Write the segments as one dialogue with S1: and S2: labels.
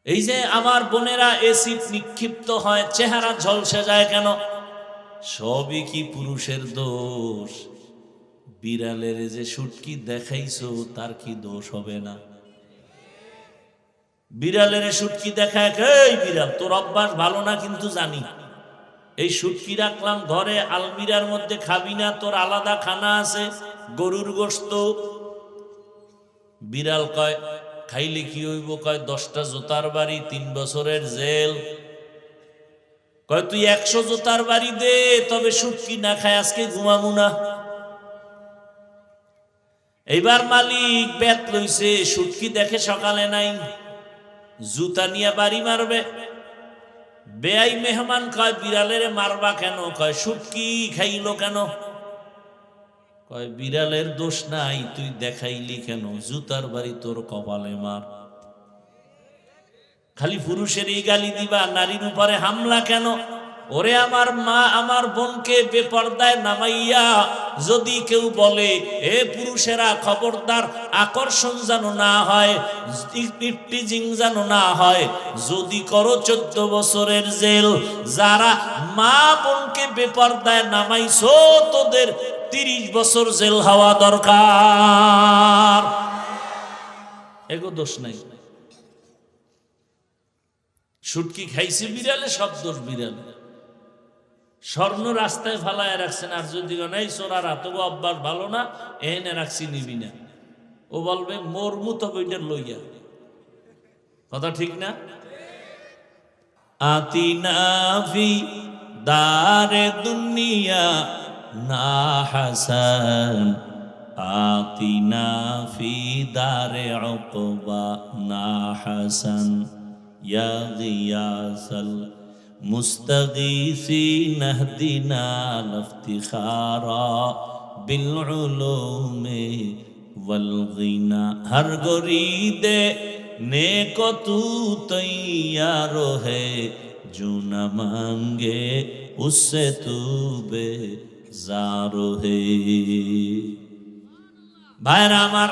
S1: এই যে আমার বোনেরা এসিড নিক্ষিপ্ত হয়, চেহারা ঝলসে যায় কেন? সবই কি পুরুষের দোষ? বিড়ালের যে শুটকি দেখাইছো তার কি দোষ হবে না? বিড়ালের শুটকি দেখায়, এই বিড়াল তোর অভ্যাস ভালো না কিন্তু জানি, এই শুটকি রাখলাম ঘরে আলমিরার মধ্যে, খাবি না, তোর আলাদা খানা আছে, গরুর গোশত। বিড়াল কয় খাইলে কি হইব? কয় 10টা জোতার বাড়ি, 3 বছরের জেল। কয় তুই 100 জোতার বাড়ি দে, তবে শুটকি না খায় আজকে ঘুমামু না। এইবার মালিক বেত লইছে, শুটকি দেখে সকালে নাই, জুতা নিয়ে বাড়ি মারবে। বেআই মেহমান কয় বিড়ালের মারবা কেন? কয় শুটকি খাইলো কেন? কয় বিড়ালের দোষ নাই, তুই দেখাইলি কেন? জুতার বাড়ি তোর কপালে মার। খালি পুরুষের এই গালি দিবা, নারীর উপরে হামলা কেন? ওরে আমার মা, আমার বোনকে বেপর্দায় নামাইয়া যদি কেউ বলে এ পুরুষেরা খবরদার, আকর্ষণ যেন না হয়, টিপটিজিং যেন না হয়, যদি করো 14 বছরের জেল। যারা মা বোনকে বেপর্দায় নামাইছো তোদের 30 বছর জেল হওয়া দরকার। এগো দোষ নাই। শুটকি খাইছে বিড়ালে, সব দোষ বিড়াল। স্বর্ণ রাস্তায় ফালায় রাখছেন, আর যদি নাই চোরারা তবু অভ্যাস ভালো না, এনে রাখছি নিবি না, ও বলবে মরমু তবে ওইটা লইয়া। কথা ঠিক না? আতিনা ফি দারে দুনিয়া না হাসান, আতিনা ফি দারে উকবা না হাসান, ইয়া গিয়াসাল মুস্তাগীসিন ইহদিনা লিফতিখারা বিল উলুমি ওয়াল গিনা। হর গরিদে নেকো তু তৈয়ার হে, जो न मांगे उससे तू बेजार है। ভাইরা আমার,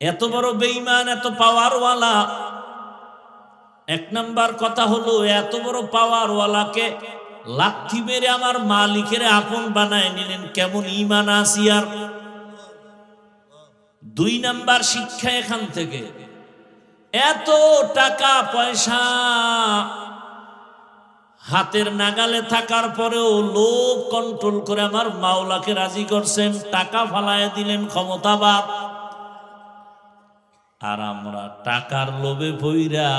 S1: এত বড় বেঈমান, এত পাওয়ারওয়ালা। 1 নাম্বার কথা হলো, এত বড় পাওয়ারওয়ালাকে লাথি মেরে আমার মালিকের আপন বানায় নিলেন, কেমন ঈমান আছে আর। 2 নাম্বার শিক্ষা এখান থেকে, এত টাকা পয়সা হাতের নাগালে থাকার পরেও লোভ কন্ট্রোল করে আমার মাওলাকে রাজি করছেন, টাকা ফালায় দিলেন, ক্ষমতাবাদ। আর আমরা টাকার লোভে পইরা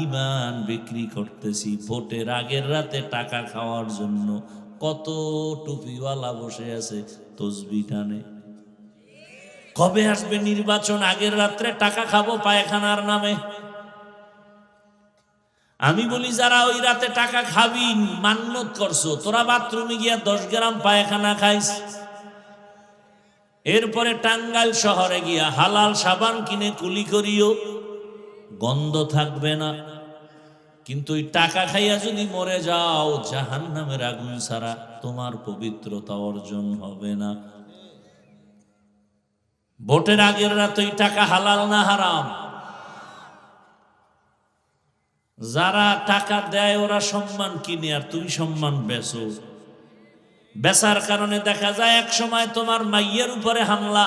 S1: ঈমান বিক্রি করতেছি। ভোটের আগের রাতে টাকা খাওয়ার জন্য কত টুপিওয়ালা বসে আছে তসবিহ টানে। কবে আসবে নির্বাচন? আগের রাত্রে টাকা খাবো পায়খানার নামে। আমি বলি যারা ওই রাতে টাকা খাবি, মান্যত করছো, তোরা বাথরুমে গিয়া 10 গ্রাম পায়খানা খাইস, এরপরে টাঙ্গাইল শহরে গিয়া হালাল সাবান কিনে কুলি করিও, গন্ধ থাকবে না। কিন্তু ওই টাকা খাইয়া যদি মরে যাও, জাহান্নামের আগুন ছাড়া তোমার পবিত্রতা অর্জন হবে না। ভোটের আগের রাত ওই টাকা হালাল না হারাম? যারা টাকা দেয় ওরা সম্মান কিনে, আর তুমি সম্মান বেচো। বেচার কারণে দেখা যায় এক সময় তোমার মাইয়ের উপরে হামলা,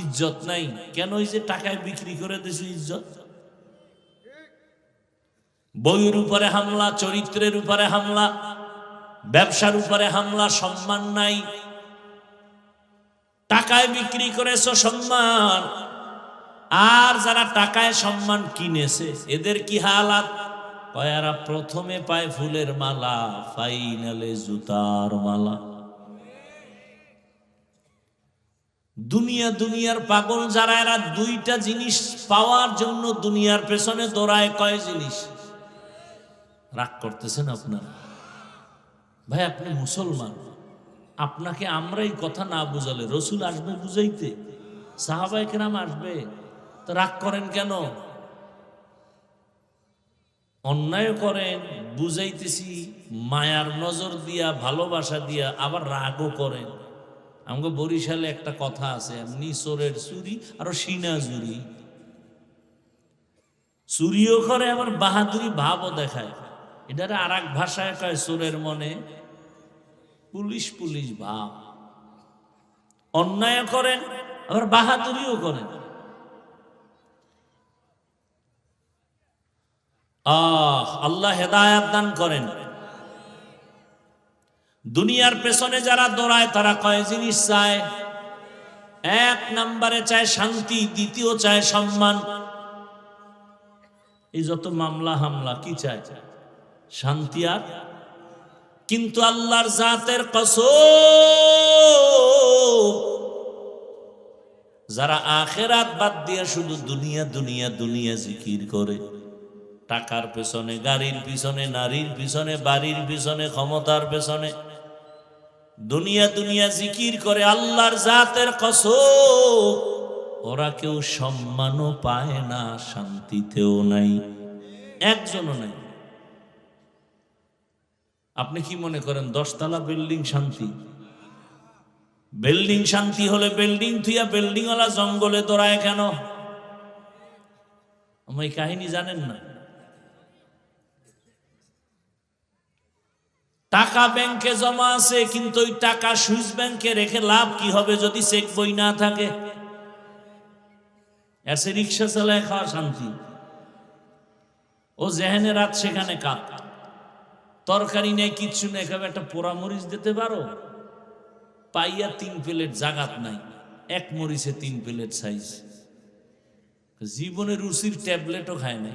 S1: ইজ্জত নাই। কেন? ওই যে টাকায় বিক্রি করে দিছো ইজ্জত। বইয়ের উপরে হামলা, চরিত্রের উপরে হামলা, ব্যবসার উপরে হামলা, সম্মান নাই। টাকায় বিক্রি করেছো সম্মান। আর যারা টাকায় সম্মান কিনেছে এদের কি হালাত? পায়ারা প্রথমে পায় ফুলের মালা, ফাইনালে জুতার মালা। দুনিয়ার পাগল যারা, এরা 2টা জিনিস পাওয়ার জন্য দুনিয়ার পেছনে দৌড়ায়। কয় জিনিস? রাগ করতেছেন আপনারা? ভাই আপনি মুসলমান, আপনাকে আমরা এই কথা না বুঝালে রসুল আসবে বুঝাইতে, সাহাবায়ে কেরাম আসবে, তো রাগ করেন কেন? অন্যায় করেন, বুঝাইতেছি মায়ার নজর দিয়া, ভালোবাসা দিয়া, আবার রাগও করেন। আমাকে বরিশালে একটা কথা আছে, এমনি চোরের চুরি আরো সিনা জুরি। চুরিও করে আবার বাহাদুরি ভাবও দেখায়। এটারে আর এক ভাষায় কয় চোরের মনে পুলিশ পুলিশ ভাব। অন্যায় করেন আবার বাহাদুরিও করেন। আল্লাহ হেদায়াত দান করেন। দুনিয়ার পেছনে যারা দৌড়ায় তারা কয় জিনিস চায়। এক নম্বরে চায় শান্তি, দ্বিতীয় চায় সম্মান। এই যত মামলা হামলা কি চায়? শান্তি। আর কিন্তু আল্লাহর জাতের কসম, যারা আখিরাত বাদ দিয়ে শুধু দুনিয়া দুনিয়া দুনিয়া জিকির করে, টাকার পেছনে, গাড়ির পিছনে, নারীর পিছনে, বাড়ির পিছনে, ক্ষমতার পেছনে দুনিয়া দুনিয়া জিকির করে, আল্লাহর জাতের কসম ওরা কেউ সম্মানও পায় না, শান্তিতেও নাই, একজনও নাই। আপনি কি মনে করেন 10 তলা বিল্ডিং শান্তি? বিল্ডিং শান্তি হলে বিল্ডিং থুইয়া বিল্ডিং ওয়ালা জঙ্গলে দৌড়ায় কেন? আমি এই কাহিনী জানেন না? টাকা ব্যাংকে জমা আছে, কিন্তু ওই টাকা সুইস ব্যাংকে রেখে লাভ কি হবে যদি চেক বই না থাকে? এসে রিক্সা চালায় খাওয়া শান্তি। ও যেখানে রাত সেখানে কাপ, তরকারি নেই, কিচ্ছু নেই, খাবে একটা পোড়া মরিচ দিতে পারো, পাইয়া 3 প্লেট জাগাত নাই, 1 মরিচে 3 প্লেট সাইজ। জীবনে রুচির ট্যাবলেটও খায় না,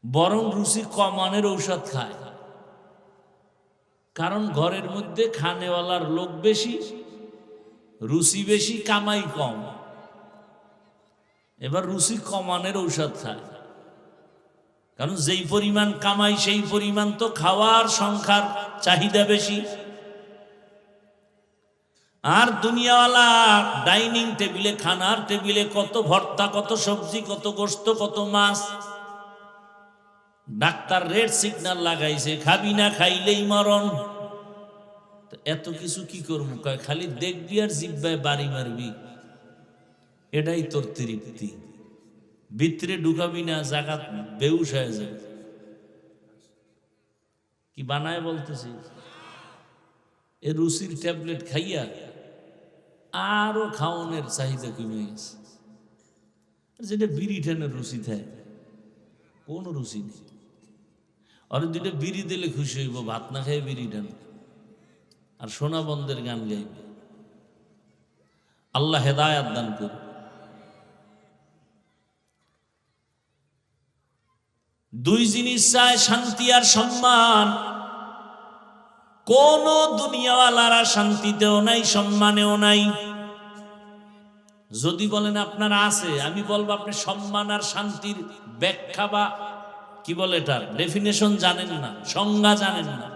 S1: বরং রুচি কমানোর ঔষধ খায়। কারণ ঘরের মধ্যে খানেওয়ালার লোক বেশি, রুচি বেশি, কামাই কম, এবার রুচি কমানোর ঔষধ খায়। কারণ যেই পরিমাণ কামাই সেই পরিমাণ তো খাওয়ার সংখ্যার চাহিদা বেশি। আর দুনিয়াওয়ালা ডাইনিং টেবিলে, খানার টেবিলে কত ভর্তা, কত সবজি, কত গোশত, কত মাছ। ডাক্তার রেড সিগন্যাল লাগাইছে, খাবি না, খাইলেই মরণ। এত কিছু কি করবো? কয় খালি দেখবি আর জিব্বায় বাড়ি মারবি, এটাই তোর তৃপ্তি। ভিতরে ঢুকাবি না, জাগাত বেউস হয়ে যাবে। কি বানায় বলতেছি? এ রুচির ট্যাবলেট খাইয়া আরো খাওয়ানোর চাহিদা কমে গেছে। যেটা বিড়ি ঠানের রুচি থাকে, কোন রুচি নেই। আর 2টা বিড়ি দিলে খুশি হইব, ভাত না খাই বিড়ি টান, আর সোনা বন্ধের গান গাইবে। আল্লাহ হেদায়াত দান করুন। 2 জিনিস চায়, শান্তি আর সম্মান। কোন দুনিয়াওয়ালারা শান্তিতেও নাই, সম্মানেও নাই। যদি বলেন আপনার আছে, আমি বলবো আপনি সম্মান আর শান্তির ব্যাখ্যা বা কি বলে এটার ডেফিনেশন জানেন না, সংজ্ঞা জানেন না।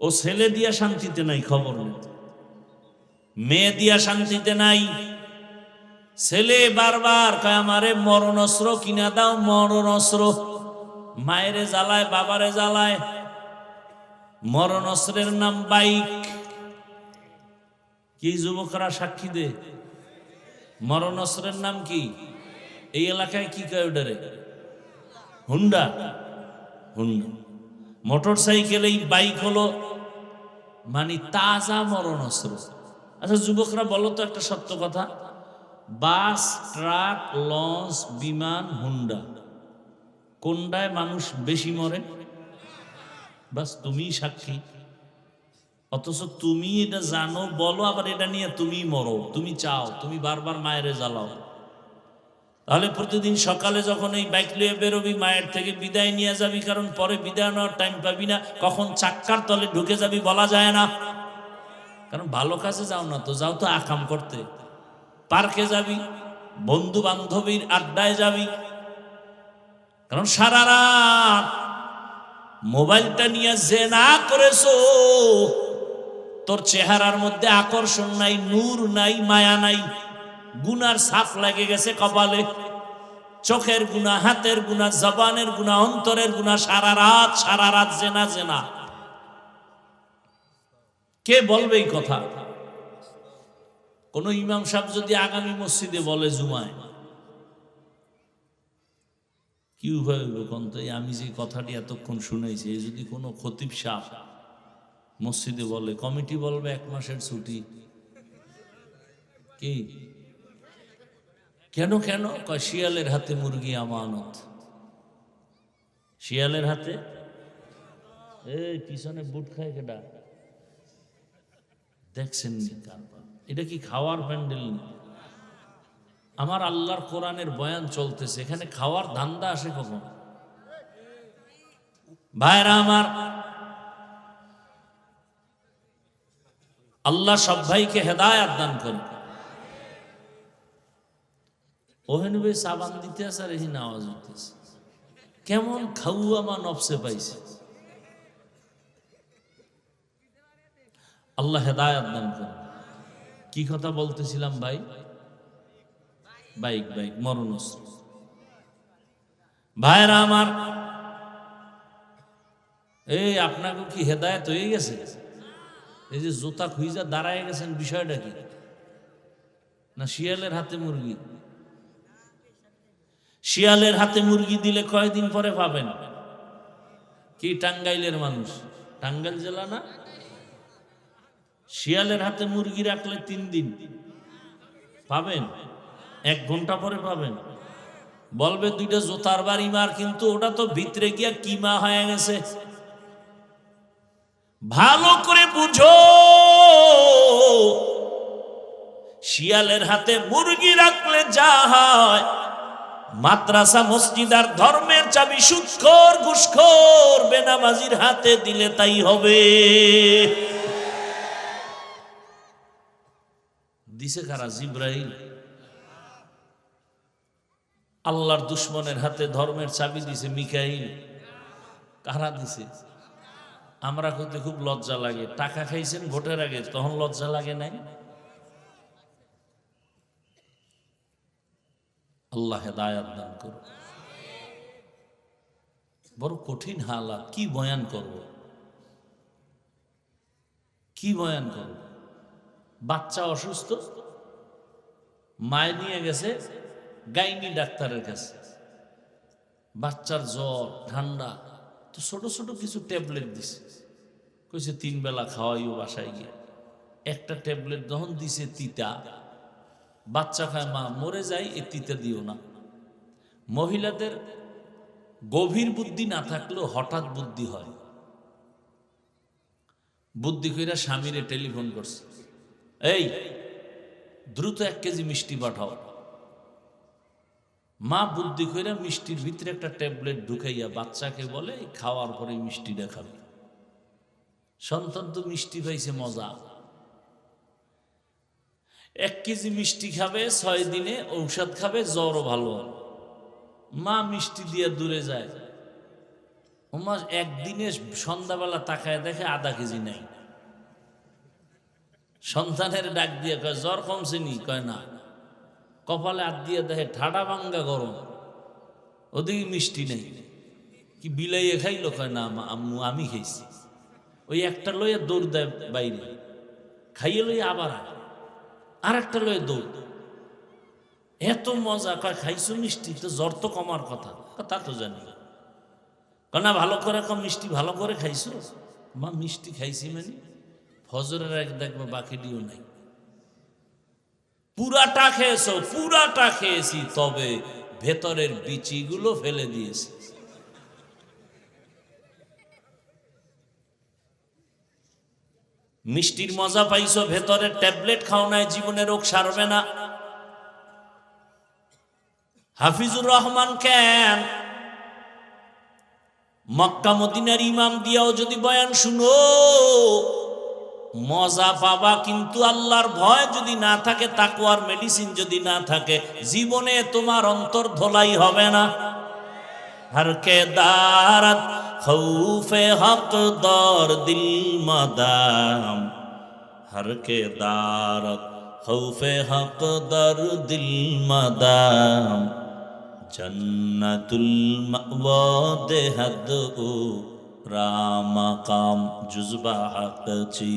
S1: ও ছেলে দিয়া শান্তিতে নাই, খবর নেই। মেয়ে দিয়া শান্তিতে নাই। ছেলে বারবার কয় আমারে মরণ অস্ত্র কিনা দাও, মরণ অস্ত্র। মায়েরে জ্বালায়, বাবারে জ্বালায়। মরণ অস্ত্রের নাম বাইক। কি যুবকরা সাক্ষী দে? মরণ অস্ত্রের নাম কি? এই এলাকায় কি কয় ওটারে? হুন্ডা। হুন্ডা মোটর সাইকেল, এই বাইক হলো মানে তাজা মরণ অস্ত্র। আচ্ছা যুবকরা বলো তো একটা সত্য কথা, বাস, ট্রাক, লঞ্চ, বিমান, হুন্ডা, কোনটায় মানুষ বেশি মরে? বাস তুমি সাক্ষী। অথচ তুমি এটা জানো, বলো, আবার এটা নিয়ে তুমি মরো, তুমি চাও, তুমি বারবার মায়েরে জ্বালাও। তাহলে প্রতিদিন সকালে যখন এই বাইক নিয়ে বেরোবি, মায়ের থেকে বিদায় নিয়ে যাবি, কারণ পরে বিদায় নেওয়ার টাইম পাবি না, কখন চাক্কার তলে ঢুকে যাবি বলা যায় না। কারণ ভালো কাজে যাও না তো, যাও তো আকাম করতে। পার্কে যাবি, বন্ধু বান্ধবীর আড্ডায় যাবি, কারণ সারা রাত মোবাইলটা নিয়ে যে না করেছো, তোর চেহারার মধ্যে আকর্ষণ নাই, নূর নাই, মায়া নাই, গুনার ছাপ লাগে গেছে কপালে। চোখের গুনাহ, হাতের গুনাহ, জবানের গুনাহ, অন্তরের গুনাহ, সারা রাত জেনা জেনা। কে বলবে এই কথা? কোন ইমাম সাহেব যদি আগামী মসজিদে বলে জুমায়, কি উপায় হইব কোন তো? আমি যে কথাটি এতক্ষণ শুনেছি, এই যদি কোনো খতিব সাহ মসজিদে বলে, কমিটি বলবে 1 মাসের ছুটি। কি কেন কেন? কয় শিয়ালের হাতে মুরগি আমানত। শিয়ালের হাতে, এই পিছনে বুট খায় কেডা দেখছেন? এটা কি খাওয়ার প্যান্ডেল? আমার আল্লাহর কোরআনের বয়ান চলতেছে, এখানে খাওয়ার ধান্দা আসে কখন? ভাইরা আমার, আল্লাহ সব ভাইকে হেদায়েত দান করুন। ওহেন ভাই সাবান দিতে আছে আর এই আওয়াজ হইতেছে, কেমন খাওয়া মা নফসে পাইছে। আল্লাহ হেদায়েত দান করুন। কি কথা বলতেছিলাম ভাই? বাইক মরণস্ত্র। ভাইরা আমার, এই আপনাকে কি হেদায়েত হয়ে গেছে? এই যে জুতা খুঁজা দাঁড়ায় গেছেন, বিষয়টা কি? না শিয়ালের হাতে মুরগি? শিয়ালের হাতে মুরগি দিলে কয়দিন পরে পাবেন? কি টাঙ্গাইলের মানুষ? টাঙ্গাইল জেলা না? শিয়ালের হাতে মুরগি রাখলে 3 দিন পাবেন, 1 ঘন্টা পরে পাবেন। বলবে 2টা জোতার বাড়ি মার, কিন্তু ওটা তো ভিতরে গিয়া কিমা হয়ে গেছে। ভালো করে বুঝো, শিয়ালের হাতে মুরগি রাখলে যা হয়, মাদ্রাসা মসজিদ আর ধর্মের চাবি সুদখোর ঘুষখোর বেনামাজির হাতে দিলে তাই হবে। দিছে কারা? জিব্রাইল। আল্লাহর দুশ্মনের হাতে ধর্মের চাবি দিছে মিকাইল। কারা দিছে? আমরা কইতে খুব লজ্জা লাগে। টাকা খাইছেন ভোটের আগে, তখন লজ্জা লাগে নাই? আল্লাহ হেদায়েত দান করুন। বড় কঠিন হালাত, কি বয়ান করব? কি বয়ান করব? বাচ্চা অসুস্থ, মায় নিয়ে গেছে গাইনি ডাক্তারের কাছে। বাচ্চার জ্বর ঠান্ডা, তো ছোট ছোট কিছু ট্যাবলেট দিছে, কইছে 3 বেলা খাওয়াইও বাসায় গিয়ে। একটা ট্যাবলেট যখন দিছে তিতা, বাচ্চা খায়, মা মরে যায়, এই তিতা দিও না। মহিলাদের গভীর বুদ্ধি না থাকলেও হঠাৎ বুদ্ধি হয়। বুদ্ধি কইরা স্বামীরে টেলিফোন করছে, এই দ্রুত 1 কেজি মিষ্টি পাঠাও। মা বুদ্ধি কইরা মিষ্টির ভিতরে একটা ট্যাবলেট ঢুকাইয়া বাচ্চাকে বলে, খাওয়ার পরে মিষ্টিটা খাবে। সন্তান তো মিষ্টি পাইছে, মজা। 1 কেজি মিষ্টি খাবে, 6 দিনে ঔষধ খাবে, জ্বরও ভালো হবে। মা মিষ্টি দিয়ে দূরে যায়। ও মা একদিনে সন্ধ্যাবেলা তাকায় দেখে আধা কেজি নাই। সন্তানের ডাক দিয়ে কয়, জ্বর কমছে নি? কয় না। কপালে হাত দিয়ে দেখে ঠাডা ভাঙ্গা গরম, ওদিকে মিষ্টি নেই। কি বিলাইয়ে খাইলো? কয় না আম্মু, আমি খাইছি। ওই একটা লইয়া দৌড় দেয় বাইরে, খাইয়ে লইয়া আবার আর একটা লইয়া দৌড়। এত মজা। কয় খাইছো মিষ্টি? তো জ্বর তো কমার কথা। তা তো জানি না, ভালো করে কম, মিষ্টি ভালো করে খাইছো? মা মিষ্টি খাইছি মানে ফজরের এক দেখবে বাকি দিও নাই। পুরাটা খেয়েছো? পুরাটা খেয়েছি, তবে ভেতরের বিচিগুলো ফেলে দিয়েছি। মিষ্টির মজা পাইছো, ভেতরের ট্যাবলেট খাও নাই, জীবনে রোগ সারবে না। হাফিজুর রহমান কেন মক্কা মদিনার ইমাম দিয়াও যদি বয়ান শুনো, মজা পাবা, কিন্তু আল্লাহর ভয় যদি না থাকে, তাকওয়ার মেডিসিন যদি না থাকে, জীবনে তোমার অন্তর ধোলাই হবে না। हर के दारत खौफे हक दौर दिल मदाम, हर के दारत खौफे हक दर दिल मदाम, जन्नतुल मअवा देहद ओ रामकाम जुज़बा हक ची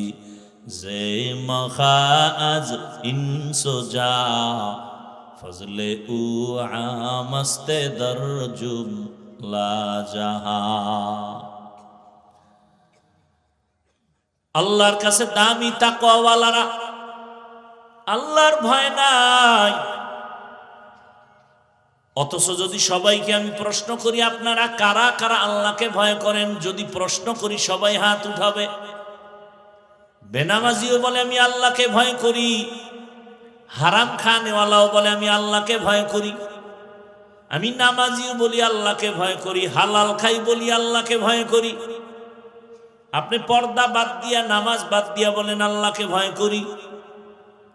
S1: जे मखाज इंसो जा ফজলে উ আমস্তে দরজুম লা জাহা। আল্লাহর কাছে দামি তাকওয়াওয়ালারা, আল্লাহর ভয় নাই। অথচ যদি সবাইকে আমি প্রশ্ন করি আপনারা কারা কারা আল্লাহকে ভয় করেন, যদি প্রশ্ন করি সবাই হাত উঠাবে। বেনামাজিও বলে আমি আল্লাহকে ভয় করি, হারাম খানেওয়ালাও বলে আমি আল্লাহকে ভয় করি, আমি নামাজিও বলি আল্লাহকে ভয় করি, হালাল খাই বলি আল্লাহকে ভয় করি। আপনি পর্দা বাদ দিয়া নামাজ বাদ দিয়া বলেন আল্লাহকে ভয় করি,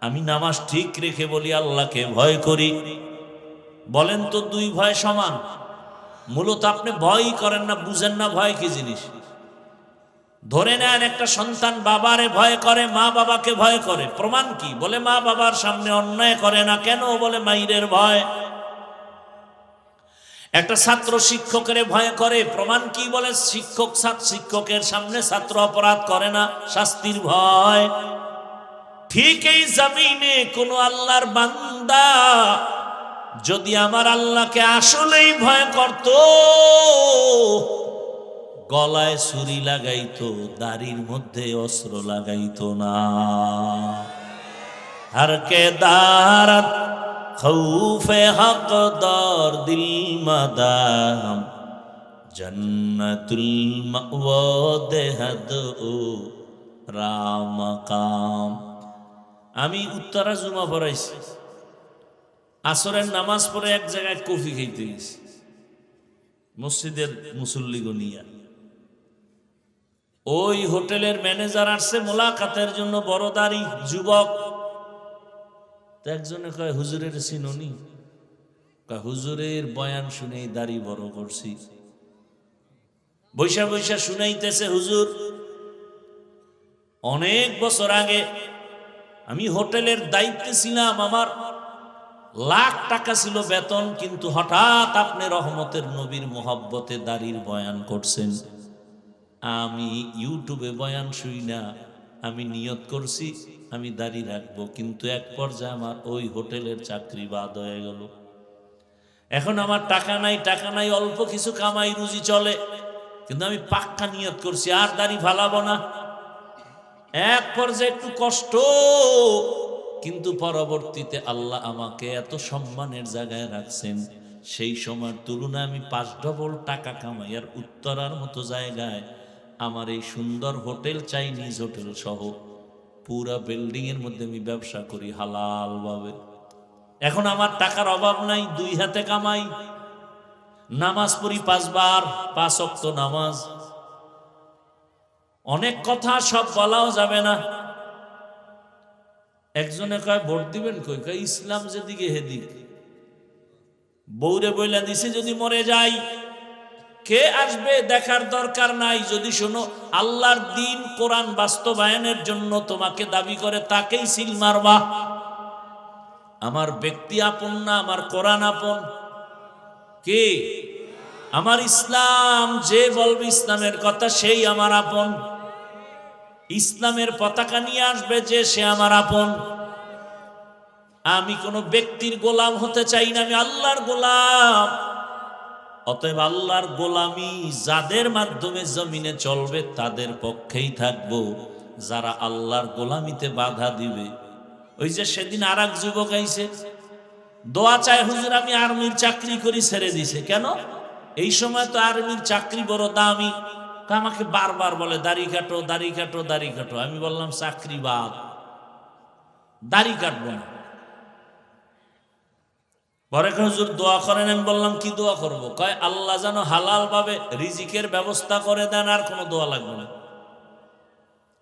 S1: আমি নামাজ ঠিক রেখে বলি আল্লাহকে ভয় করি। বলেন তো দুই ভয় সমান? মূলত আপনি ভয়ই করেন না, বুঝেন না ভয় কি জিনিস। ধরে নেন একটা সন্তান বাবারে ভয় করে, মা বাবাকে ভয় করে, প্রমাণ কি? বলে মা বাবার সামনে অন্যায় করে না, কেন? বলে মাইরের ভয়। একটা ছাত্র শিক্ষকের ভয় করে, প্রমাণ কি? বলে শিক্ষকের সামনে ছাত্র অপরাধ করে না, শাস্তির ভয়। ঠিক এই জমিনে কোন আল্লাহর বান্দা যদি আমার আল্লাহকে আসলেই ভয় করত, গলায় ছুরি লাগাইতো, দাড়ির মধ্যে অস্ত্র লাগাইতো না। হর কে দারত খৌফে হক দর দিল মাদাম জন্নতুল মাওয়া দেহদ ও রামকাম। আমি উত্তরা জুমা পড়াইছি, আসরের নামাজ পড়ে এক জায়গায় কফি খাইতে গেছি, মসজিদের মুসল্লিগনিয়া। ওই হোটেলের ম্যানেজার আসছে মোলাকাতের জন্য, বড় দাড়ি যুবক। তো একজনে কয় হুজুরের চিননি? কয় হুজুরের বয়ান শুনেই দাড়ি বড় করছি। বৈশা বৈশা শুনাইতেছে, হুজুর অনেক বছর আগে আমি হোটেলের দায়িত্বে ছিলাম, আমার লাখ টাকা ছিল বেতন, কিন্তু হঠাৎ আপনি রহমতের নবীর মোহাব্বতে দাড়ির বয়ান করছেন। আমি ইউটিউবে বয়ান শুই না, আমি নিয়ত করছি আমি দাড়ি রাখবো, কিন্তু এক পর্যায়ে আমার ওই হোটেলের চাকরি বাদ হয়ে গেল। এখন আমার টাকা নাই, অল্প কিছু কামাই রুজি চলে, কিন্তু আমি পাক্কা নিয়ত করছি আর দাড়ি ফালাবো না। এক পর্যায়ে একটু কষ্ট, কিন্তু পরবর্তীতে আল্লাহ আমাকে এত সম্মানের জায়গায় রাখছেন, সেই সময়ের তুলনায় আমি 5 ডবল টাকা কামাই। আর উত্তরার মতো জায়গায় আমার এই সুন্দর হোটেল, চাইনিজ হোটেল সহ পুরা বিল্ডিং এর মধ্যে আমি ব্যবসা করি হালাল ভাবে। এখন আমার টাকার অভাব নাই, 2 হাতে কামাই, নামাজ পড়ি 5 বার, 5 ওয়াক্ত নামাজ। অনেক কথা সব বলাও যাবে না। একজনে কয় ভোট দিবেন কই? কয় ইসলাম যেদিকে হেদিক। বউরে বইলা দিছে যদি মরে যাই, কে আসবে দেখার দরকার নাই। যদি শোনো আল্লাহর দিন কোরআন বাস্তবায়নের জন্য তোমাকে দাবি করে, তাকেই সিল মারবা। আমার ব্যক্তি আপন না, আমার কোরআন আপন। কে? আমার ইসলাম। যে বলবে ইসলামের কথা সেই আমার আপন। ইসলামের পতাকা নিয়ে আসবে যে, সে আমার আপন। আমি কোনো ব্যক্তির গোলাম হতে চাই না, আমি আল্লাহর গোলাম। অতএব আল্লাহর গোলামি যাদের মাধ্যমে জমিনে চলবে তাদের পক্ষেই থাকবো। যারা আল্লাহর গোলামিতে বাধা দিবে, ওই যে সেদিন আর এক যুবক আইছে, দোয়া চায় হুজুর আমি আর্মির চাকরি করি, ছেড়ে দিছে। কেন? এই সময় তো আর্মির চাকরি বড় দামি। আমাকে বারবার বলে দাড়ি কাটো, দাড়ি কাটো, দাড়ি কাটো। আমি বললাম চাকরি বাদ, দাড়ি কাটবো না। পরে হুজুর দোয়া করেন। আমি বললাম কি দোয়া করব? কয় আল্লাহ যেন হালাল ভাবে রিজিকের ব্যবস্থা করে দেন, আর কোনো দোয়া লাগবে না।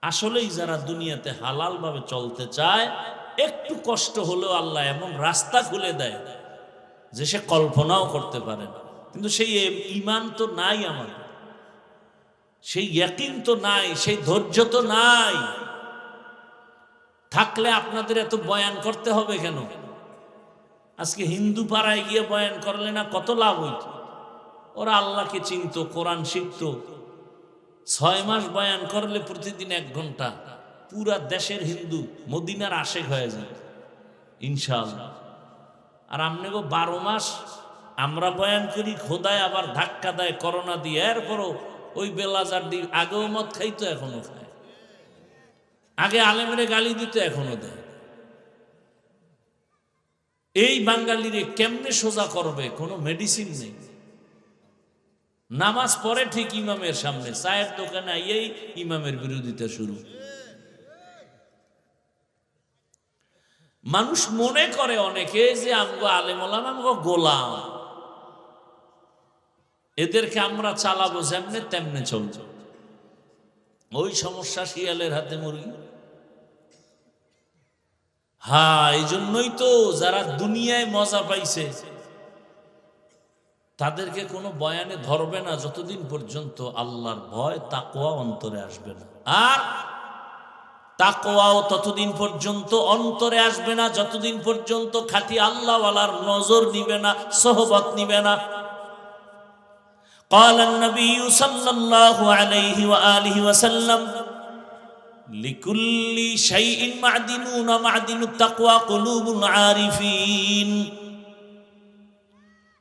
S1: আসলেই যারা দুনিয়াতে হালাল ভাবে চলতে চায়, একটু কষ্ট হলেও আল্লাহ এমন রাস্তা খুলে দেয় যে সে কল্পনাও করতে পারে না। কিন্তু সেই ঈমান তো নাই আমার, সেই ইয়াকিন তো নাই, সেই ধৈর্য তো নাই। থাকলে আপনাদের এত বয়ান করতে হবে কেন? আজকে হিন্দু পাড়ায় গিয়ে বয়ান করলে না কত লাভ হইত? ওরা আল্লাহকে চিনত, কোরআন শিখত। 6 মাস বয়ান করলে প্রতিদিন 1 ঘন্টা, পুরা দেশের হিন্দু মদিনার আশেক হয়ে যায় ইনশাআল্লাহ। আর আমনে গো 12 মাস আমরা বয়ান করি, খোদায় আবার ধাক্কা দেয় করোনা দিয়ে, এরপরও ওই বেলাজার দিয়ে আগেও মদ খাইতো এখনো খায়, আগে আলেমরে গালি দিত এখনো দেয়। এই বাঙালিরে কেমনে সোজা করবে? কোনো মেডিসিন নেই। নামাজ পড়ে ঠিক ইমামের সামনে, চায়ের দোকানে আইয়েই ইমামের বিরোধিতা শুরু। মানুষ মনে করে অনেকে যে আমগো আলেম ওলামা আমগো গোলাম, এদেরকে আমরা চালাবো যেমনে তেমনে চলছে। ওই সমস্যা শিয়ালের হাতে মুরগি। হ্যাঁ, এই জন্যই তো যারা দুনিয়ায় মজা পাইছে তাদেরকে কোনো বয়ানে ধরবে না যতদিন পর্যন্ত আল্লাহর ভয় তাকওয়া অন্তরে আসবে না। আর তাকওয়াও ততদিন পর্যন্ত অন্তরে আসবে না যতদিন পর্যন্ত খাঁটি আল্লাহওয়ালার নজর নিবে না, সোহবত নিবে না। قال النبي صلى الله عليه وآله وسلم لكل شيء معدنون معدن التقوى قلوب العارفين।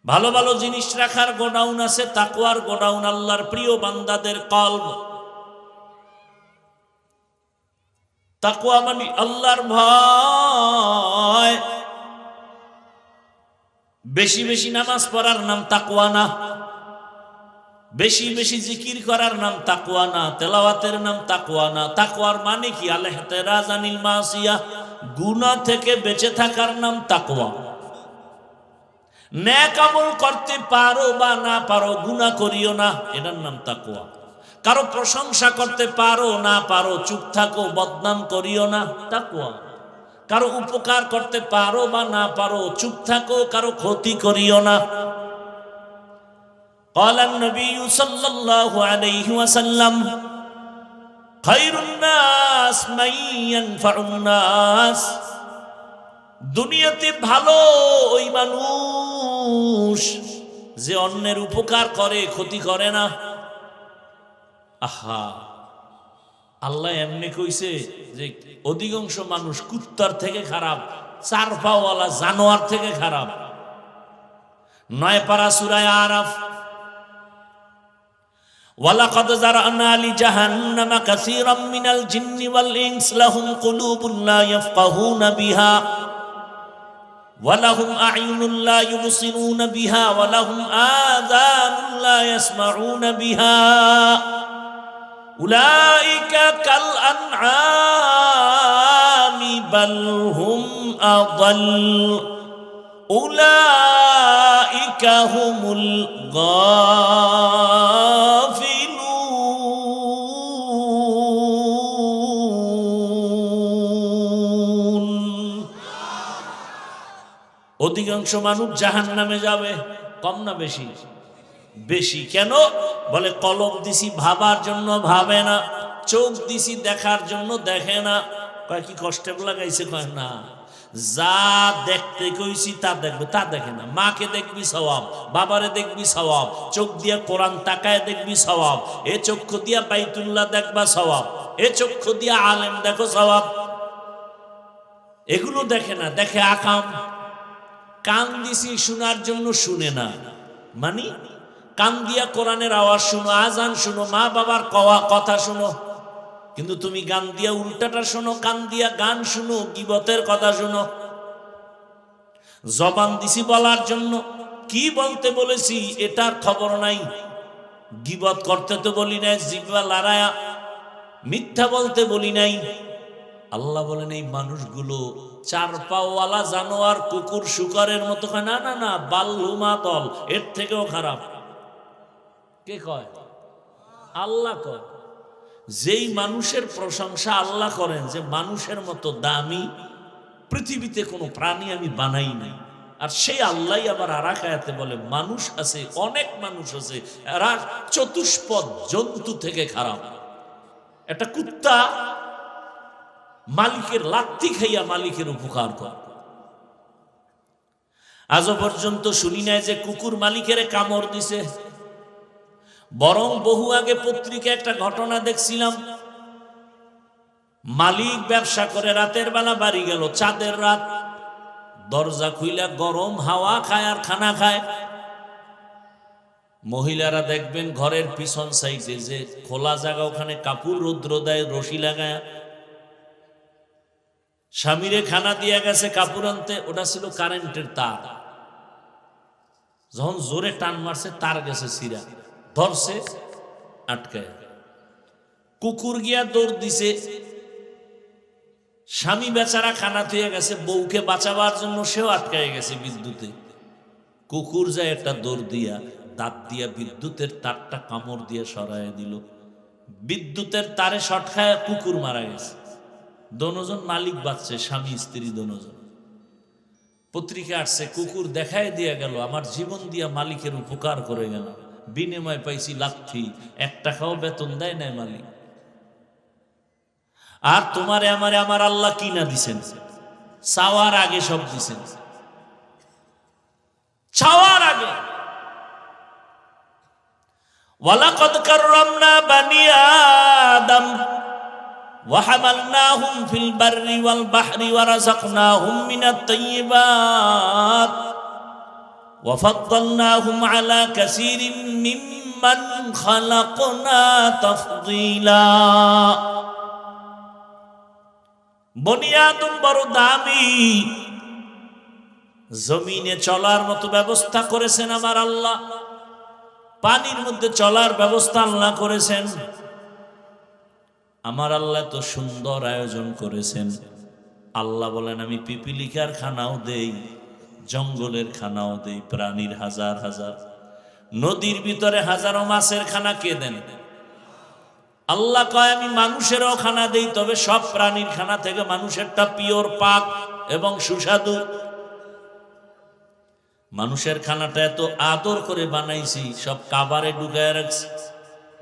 S1: ভালো ভালো জিনিস রাখার গোডাউন আছে, তাকওয়ার গোডাউন আল্লাহর প্রিয় বান্দাদের কলব। তাকওয়া মানে আল্লাহর ভয়। বেশি বেশি নামাজ পড়ার নাম তাকওয়া না, বেশি বেশি জিকির করার নাম তাকওয়া না, তেলাওয়াতের নাম তাকওয়া না। তাকওয়ার মানে কি? আল-ইহতিরাজ আনিল মাসিয়া, গুনাহ থেকে বেঁচে থাকার নাম তাকওয়া। নেক আমল করতে পারো বা না পারো, গুনাহ করিও না, এটার নাম তাকওয়া। কারো প্রশংসা করতে পারো না পারো, চুপ থাকো, বদনাম করিও না, তাকওয়া। কারো উপকার করতে পারো বা না পারো, চুপ থাকো, কারো ক্ষতি করিও না। قال النبي صلى الله عليه وسلم خير الناس من ينفع الناس। দুনিয়াতে ভালো ওই মানুষ যে অন্যের উপকার করে, ক্ষতি করে না। আহা, আল্লাহ এমনি কইছে যে অধিকাংশ মানুষ কুত্তার থেকে খারাপ, চার পাওয়ালা জানোয়ার থেকে খারাপ। 9 পারা সূরা আরাফ, ওয়ালাকাদ যারানা লিজাহান্নামা কাসীরাম মিনাল জিন্নি ওয়াল ইনস লাহুম কুলুবুন লা ইয়াফকাহুনা বিহা ওয়া লাহুম আ'য়ুনুন লা ইউবসিরুনা বিহা ওয়া লাহুম আযানুন লা ইয়াসমাউনা বিহা উলাইকা কাল আনআমি বাল হুম আযাল উলাইকা হুমুল গাফিলুন। অধিকাংশ মানুষ জাহান্নামে যাবে। কম না বেশি? বেশি। কেন? বলে কলব দিছি ভাবার জন্য ভাবে না, চোখ দিছি দেখার জন্য দেখে না। কয় কি কষ্টে লাগাইছে? কয় না, যা দেখতে কইছি তা দেখবে, তা দেখে না। মাকে দেখবি সওয়াব, বাবারে দেখবি সওয়াব, চোখ দিয়া কোরআন তাকায় দেখবি সওয়াব, এ চক্ষু দিয়া বাইতুল্লাহ দেখবা সওয়াব, এ চক্ষু দিয়া আলেম দেখো সওয়াব। এগুলো দেখে না, দেখে আকাম। কান দিছি শোনার জন্য, শুনে না। মানে কান দিয়া কোরআনের আওয়াজ শুনো, আজান শুনো, মা বাবার কথা শুনো, কিন্তু তুমি গান দিয়া উল্টাটা শোনো, কান দিয়া গান শুনো, গীবতের কথা শুনো। জবান দিছি বলার জন্য, কি বলতে বলেছি এটার খবর নাই। গীবত করতে তো বলি নাই, জিহ্বা লড়ায়া মিথ্যা বলতে বলি নাই। আল্লাহ বলেন এই মানুষগুলো চার পাওয়ালা জানোয়ার, কুকুর শুকরের মতো। না না না, বাল্লুমা দল, এর থেকেও খারাপ। কে কয়? আল্লাহ কয়। যেই মানুষের প্রশংসা আল্লাহ করেন যে মানুষের মতো দামি পৃথিবীতে কোনো প্রাণী আমি বানাই নাই, আর সেই আল্লাহ আবার আরেক আয়াতে বলে মানুষ আছে, অনেক মানুষ আছে, এরা চতুষ্পদ জন্তু থেকে খারাপ। একটা কুত্তা মালিকের লাত্তি খাইয়া মালিকের উপকার করে। আজও পর্যন্ত শুনি নাই যে কুকুর মালিকের কামড় দিছে। বরং বহু আগে পত্রিকা একটা ঘটনা দেখছিলাম, মালিক ব্যবসা করে রাতের বেলা বাড়ি গেল, চাঁদের রাত, দরজা খুইলা গরম হাওয়া খায় আর খানা খায়। মহিলারা দেখবেন ঘরের পিছন সাইডে যে খোলা জায়গা, ওখানে কাপড় রৌদ্র দেয় রশি লাগায়। স্বামীরে খানা দিয়া গেছে কাপড় আনতে, ওটা ছিল কারেন্টের তার। যখন জোরে টান মারছে তার গেছে ছিঁড়া, ধরছে আটকায়। কুকুর গিয়া দৌড় দিছে, স্বামী বেচারা খানা থুয়ে গেছে, বউকে বাঁচাবার জন্য সেও আটকায় গেছে বিদ্যুতে। কুকুর যায় একটা দৌড় দিয়া দাঁত দিয়া বিদ্যুতের তারটা কামড় দিয়ে সরাইয়া দিল। বিদ্যুতের তারে শর্ট খায় কুকুর মারা গেছে। দোনোজন মালিক বাঁচছে, স্বামী স্ত্রী দোনোজন। পত্রিকা আসছে, কুকুর দেখায় দিয়া গেল আমার জীবন দিয়া মালিকের উপকার করে গেল, বিনিময় পাইছি লাথি, 1 টাকাও বেতন দেয় নাই মালিক। আর তোমারে আমারে আমার আল্লাহ কি না দিছেন? চাওয়ার আগে সব দিছেন, চাওয়ার আগে। ওয়ালাকাদ কাররামনা বানি আদম ওয়া হামালনাহুম ফিল বাররি ওয়াল বাহরি ওয়া রাযাকনাহুম মিনাত তাইয়্যিবাত ওয়া ফাদ্দালনাহুম আলা কাসীরিম মিম্মান খালাকনা তাফদীলা। বনি আদম বড় দামি, জমিনে চলার মতো ব্যবস্থা করেছেন আমার আল্লাহ, পানির মধ্যে চলার ব্যবস্থা আল্লাহ করেছেন। আমার আল্লাহ তো সুন্দর আয়োজন করেছেন। আল্লাহ বলেন আমি পিপিলিকার খানাও দেই, জঙ্গলের খানাও দেই, প্রাণীর হাজার হাজার, নদীর ভিতরে হাজারো মাছের খানা কে দেন? আল্লাহ কয় আমি মানুষেরও খানা দেই, তবে সব প্রাণীর খানা থেকে মানুষেরটা পিওর, পাক এবং সুস্বাদু। মানুষের খানাটা এত আদর করে বানাইছি, সব কাবারে ঢুকায় রাখছি।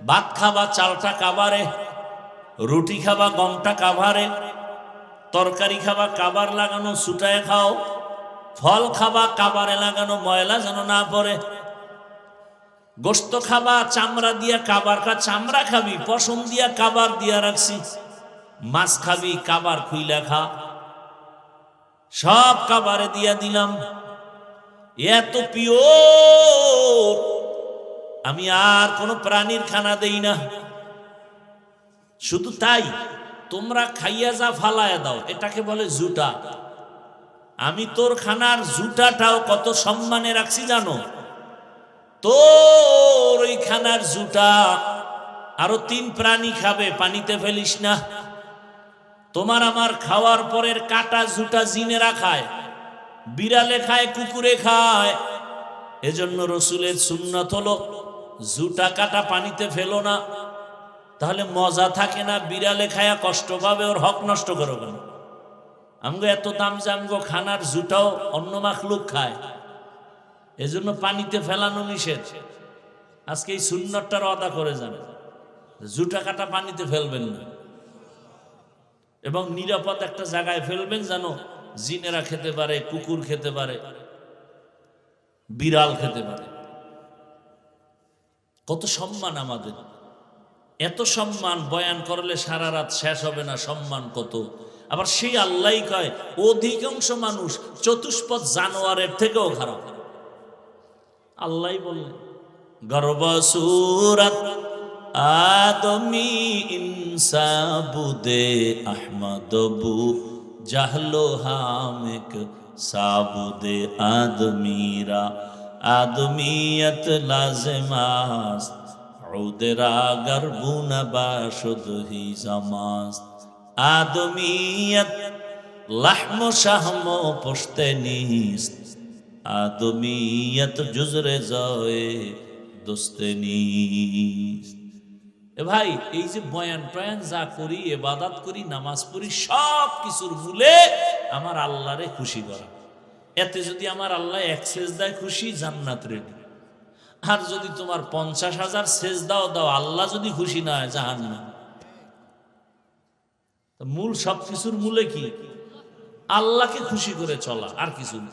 S1: ভাত খাবা চালটা কাবারে, রুটি খাবা গমটা কাবারে, তরকারি খাবা কাবার লাগানো ছুটায় খাও, ফল খাবা কাবারে লাগানো ময়লা যেন না পড়ে, গোস্ত খাবা চামড়া দিয়া কাবার চামড়া খাবি, পশম দিয়া কাবার দিয়া রাখছি, মাছ খাবি কাবার খুইলা খা, সব কাবারে দিয়া দিলাম। এত পিওর, আমি আর কোন প্রাণীর খানা দেই না। শুধু তাই, তোমরা খাইয়া যা ফালায়া দাও, এটাকে বলে জুটা। আমি তোর খানার জুটাটাও কত সম্মানে রাখছি জানো? তোর ওই খানার জুটা আরো 3 প্রাণী খাবে, পানিতে ফেলিস না। তোমার আমার খাওয়ার পরের কাটা জুটা জিনেরা খায়, বিড়ালে খায়, কুকুরে খায়। এজন্য রসুলের সুন্নাত হলো জুটা কাটা পানিতে ফেলো না, তাহলে মজা থাকে না। বিড়ালে খায়া কষ্ট পাবে, ওর হক নষ্ট করো কেন? আমগো এত দাম যে আমগো খানার জুটাও অন্য মাখলুক খায়, এজন্য পানিতে ফেলানো নিষেধ। আজকে এই সুন্নতটার আদা করে যান, জুটা কাটা পানিতে ফেলবেন না, এবং নিরাপদ একটা জায়গায় ফেলবেন, জানো জিনেরা খেতে পারে, কুকুর খেতে পারে, বিড়াল খেতে পারে। কত সম্মান আমাদের, এত সম্মান বয়ান করলে সারা রাত শেষ হবে না। সম্মান কত! আবার সেই আল্লাহই কয় অধিকাংশ মানুষ চতুষ্পদ জানোয়ারের থেকেও খারাপ। আল্লাহই বললেন গর্বসুরত আদমি ইনসাবুদে আহমদবু জাহলো হামেক সাবুদে আদমিরা আদমিয়ত লাজমাস উদরা গর্বুনা বাশুদ হি জামাস আদমিয়ত লাহম শাহম পুশতে নিস্ত আদমিয়ত জুজরে জয়ে দোস্তে নিস্ত। এ ভাই, এই যে বয়ান প্রয়ান যা করি, ইবাদত করি, নামাজ পড়ি, সব কিছুর মূলে আমার আল্লাহরে খুশি করা। এতে যদি আমার আল্লাহ 1 সেজদায় খুশি, জান্নাত রেডি। আর যদি তোমার 50,000 সেজদাও দাও, আল্লাহ যদি খুশি না হয়, জাহান্নাম। মূল সব কিছুর মূলে কি? আল্লাহকে খুশি করে চলা, আর কিছু না।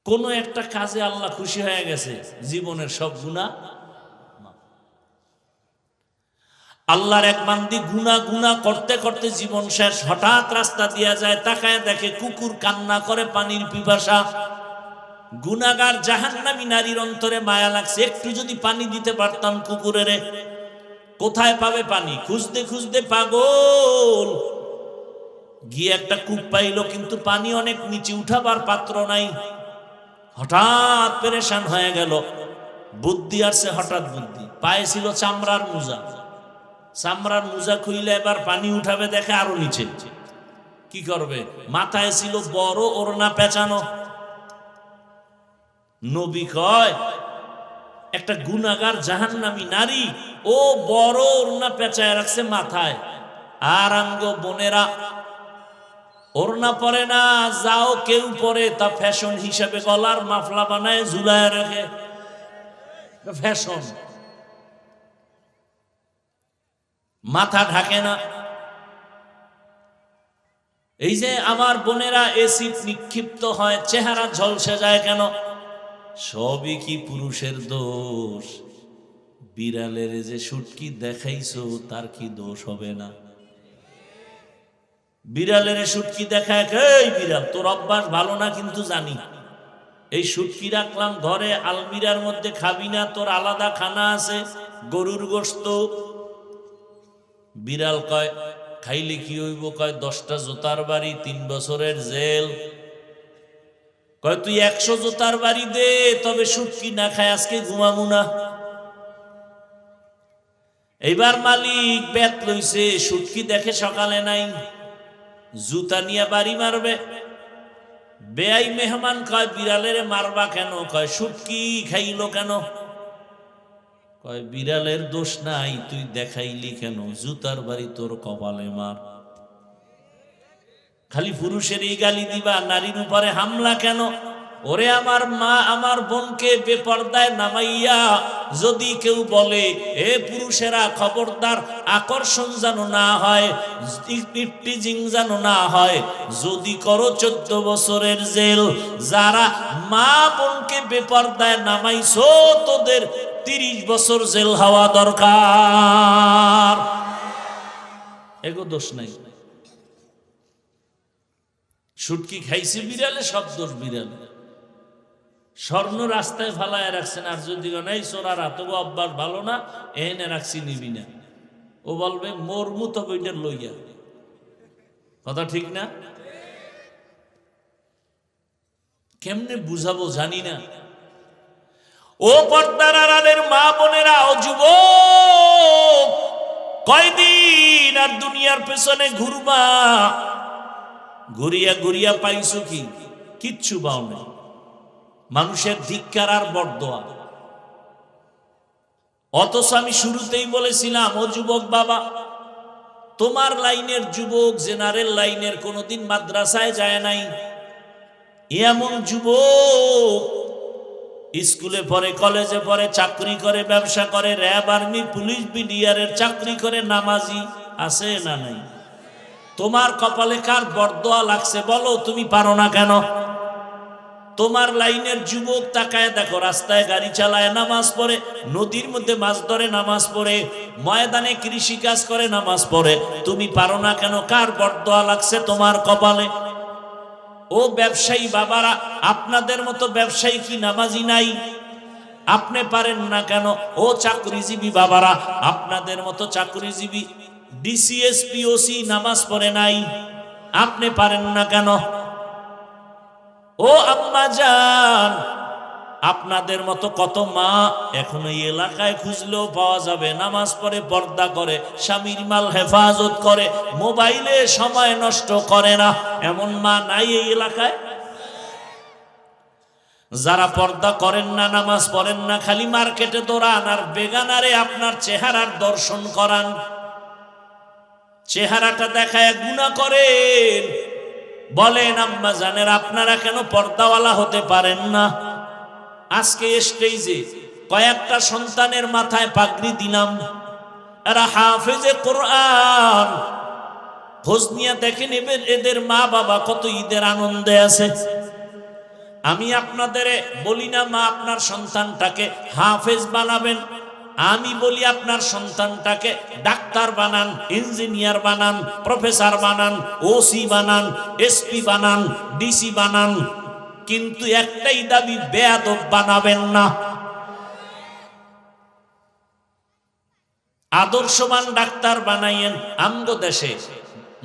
S1: কোন একটা কাজে আল্লাহ খুশি হয়ে গেছে, জীবনের সব গুনাহ। আল্লাহর এক বান্দি গুনাহ গুনাহ করতে করতে জীবন শেষ, হঠাৎ রাস্তা দিয়া যায়, তাকায় দেখে কুকুর কান্না করে পানির পিপাসা। গুনাহগার জাহান্নামী নারীর অন্তরে মায়া লাগছে, একটু যদি পানি দিতে পারতাম কুকুরেরে। কোথায় পাবে পানি? খুঁজতে খুঁজতে পাগল, গিয়ে একটা কূপ পাইল, কিন্তু পানি অনেক নিচে, উঠাবার পাত্র নাই। হঠাৎ পেরেশান হয়ে গেল, বুদ্ধি আসছে, হঠাৎ বুদ্ধি পায়ে ছিল চামড়ার মোজা। চামড়ার মোজা খুইলে এবার পানি উঠাবে, দেখে আরো নিচে। কি করবে? মাথায় ছিল বড় ওড়না পেঁচানো। নবী কয়, একটা গুনাহগার জাহান্নামী নারী ও বড় ওড়না পেঁচায় রাখছে মাথায়, আর আঙ্গ বোনেরা ওড়না পরে না, যাও কেউ পরে তা ফ্যাশন হিসাবে গলার মাফলা বানায় ঝুলায় রাখে, ফ্যাশন। মাথা ঢাকে না। এই যে আমার বোনেরা এসিড নিক্ষিপ্ত হয়, চেহারা ঝলসে যায় কেন? সবই কি পুরুষের দোষ? বিড়ালের যে শুটকি দেখাইছো তার কি দোষ হবে না? বিড়ালের শুটকি দেখায়, এই বিড়াল তোর অভ্যাস ভালো না কিন্তু জানি, এই শুটকি রাখলাম ঘরে আলমিরার মধ্যে, খাবি না, তোর আলাদা খানা আছে, গরুর গোশত। বিড়াল কয়, খাইলে কি হইব? কয় 10টা জোতার বাড়ি, 3 বছরের জেল। কয় তুই 100 জোতার বাড়ি দে, তবে শুটকি না খায় আজকে ঘুমামু না। এইবার মালিক বেত লইছে, শুটকি দেখে সকালে নাই, জুতা নিয়ে বাড়ি মারবে। বেআই মেহমান কয়, বিড়ালের মারবা কেন? কয় শুটকি খাইলো কেন? কয় বিড়ালের দোষ নাই, তুই দেখাইলি কেন? জুতার বাড়ি তোর কপালে মার। খালি পুরুষেরই গালি দিবা, নারীর উপরে হামলা কেন? ওরে আমার মা, আমার বোনকে বেপর্দায় নামাইয়া যদি কেউ বলে, এ পুরুষেরা খবরদার, আকর্ষণ যেন না হয়, টিপটিজিং যেন না হয়, যদি করো 14 বছরের জেল। যারা মা বোনকে বেপর্দায় নামাইছো, তোদের 30 বছর জেল হওয়া দরকার। এগো দোষ নাই। শুটকি খাইছে বিড়ালে, সব দোষ বিড়াল। স্বর্ণ রাস্তায় ফালায় রাখছেন, আর যদি নাই চোরারা, তবু অভ্যাস ভালো না, এনে রাখছি নিবি না। ও বলবে মরমু তো বইটার লইয়া। কথা ঠিক না? কেমনে বুঝাবো জানি না। ও পর্দার আড়ালের মা বোনেরা, ও যুবক, কয়দিন আর দুনিয়ার পেছনে ঘুরবা? ঘুরিয়া ঘুরিয়া পাইছো কি? কিচ্ছু পাও না। মানুষের ধিক্কার আর বরদোয়া। অথচ আমি শুরুতেই বলেছিলাম, ও যুবক বাবা, তোমার লাইনের যুবক, জেনারেল লাইনের, কোনোদিন মাদ্রাসায় যায় নাই এমন যুবক, স্কুলে পড়ে, কলেজে পড়ে, চাকরি করে, ব্যবসা করে, র্যাব, আর্মি, পুলিশ, বিডিআরের চাকরি করে, নামাজি আছে না নাই? তোমার কপালে কার বরদোয়া লাগছে বলো? তুমি পারো না কেন? তোমার লাইনের যুবক তাকায় দেখো, রাস্তায় গাড়ি চালায়, নামাজ পড়ে, নদীর মধ্যে মাছ ধরে, নামাজ পড়ে, ময়দানে কৃষি কাজ করে, নামাজ পড়ে। তুমি পারো না কেন? কার বরদোয়া লাগছে তোমার কপালে? ও ব্যবসায়ী বাবারা, আপনাদের মতো ব্যবসায়ী কি নামাজি নাই? আপনি পারেন না কেন? ও চাকরিজীবী বাবারা, আপনাদের মতো চাকরিজীবী ডিসিএস পিওসি নামাজ পড়ে নাই, আপনি পারেন না কেন? ও আম্মা জান, আপনাদের মতো কত মা এখন এই এলাকায় খুঁজলেও পাওয়া যাবে, নামাজ পড়ে, পর্দা করে, স্বামীর মাল হেফাজত করে, মোবাইলে সময় নষ্ট করে না, এমন মা নাই এই এলাকায়? যারা পর্দা করেন না, নামাজ পড়েন না, খালি মার্কেটে দৌড়ান আর বেগানারে আপনার চেহারার দর্শন করান, চেহারাটা দেখায় গুনাহ করেন, বলেন আম্মা জানের আপনারা কেন পর্দাওয়ালা হতে পারেন না? আজকে স্টেজে কয়েকটা সন্তানের মাথায় পাগড়ি দিলাম, এরা হাফেজে কোরআন। খোঁজ নিয়ে দেখে নেবেন এদের মা বাবা কত ঈদের আনন্দে আছে। আমি আপনাদের বলি না মা আপনার সন্তানটাকে হাফেজ বানাবেন, আমি বলি আপনার সন্তানটাকে ডাক্তার বানান, ইঞ্জিনিয়ার বানান, প্রফেসর বানান, ওসি বানান, এসপি বানান, ডিসি বানান, কিন্তু একটাই দাবি, বেয়াদব বানাবেন না। আদর্শবান ডাক্তার বানাইয়েন। আমগো দেশে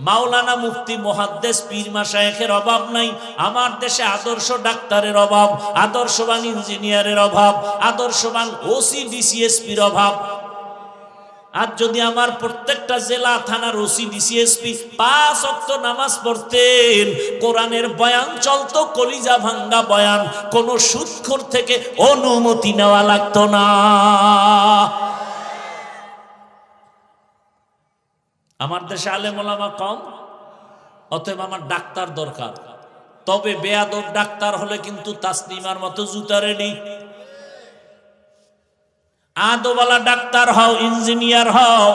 S1: মাওলানা, মুফতি, মুহাদ্দিস, পীর মাশায়েখের অভাব নাই। আমার দেশে আদর্শ ডাক্তারের অভাব, আদর্শবান ইঞ্জিনিয়ারের অভাব, আদর্শবান ওসি ডিসিএসপির অভাব। আর যদি আমার প্রত্যেকটা জেলা থানার ওসি ডিসিএসপি 5 ওয়াক্ত নামাজ পড়তেন, কোরআনের বয়ান চলতো, কলিজা ভাঙ্গা বয়ান, কোন সুদখোর থেকে অনুমতি নেওয়া লাগতো না। আমার দেশে আলেম ওলামা কম, অতএব আমার ডাক্তার দরকার। তবে বেয়াদব ডাক্তার হলে কিন্তু তাসলিমার মতো জুতা রেডি। আদওয়ালা ডাক্তার হও, ইঞ্জিনিয়ার হও।